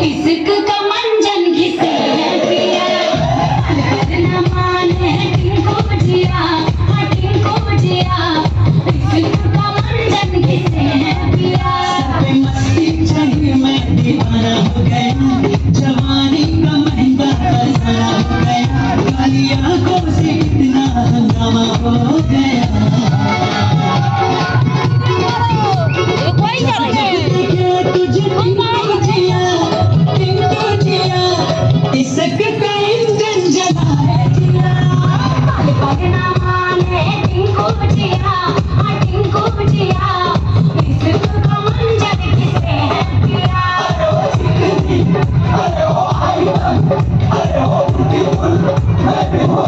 इश्क का मंजन घिसे है पिया, न माने टिंको जिया, टिंको जिया। इश्क का मंजन घिसे है पिया। मस्ती चढ़ी मैं दीवाना हो गया, जवानी का महंगा खजाना हो गया, काली आंखों से इतना हंगामा हो गया। इश्क का इंजन जला है जिया, ना माने टिंको जिया, टिंको जिया। इश्क का मंजन घिसे है पिया। अरे ओ आई, अरे ओ ब्यूटीफुल, मैं भी हूँ